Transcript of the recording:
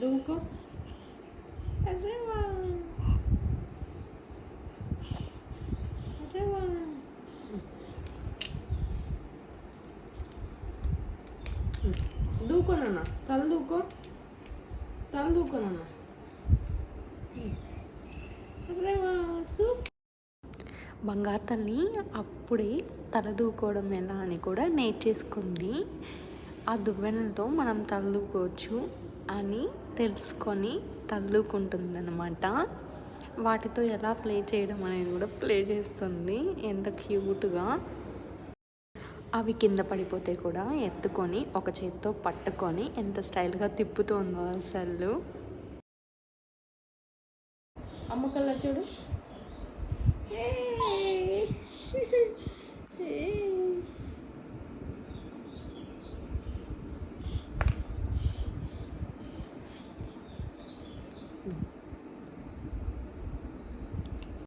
దూకో. అరే వా, అరే వా. దూకో నాన్న, తల దూకో, తల దూకో నాన్న. అరే వా, సూప్. బంగారు తల్లి అప్పుడే తల దూకోవడం ఎలా అని కూడా నేర్చేసుకుంది. ఆ దువ్వెనలతో మనం తల దూకోవచ్చు అని తెలుసుకొని తల్లుకుంటుందన్నమాట. వాటితో ఎలా ప్లే చేయడం అనేది కూడా ప్లే చేస్తుంది. ఎంత క్యూట్గా. అవి కింద పడిపోతే కూడా ఎత్తుకొని ఒక చేత్తో పట్టుకొని ఎంత స్టైల్గా తిప్పుతుందో అసలు. అమ్మ కల్లా చూడు.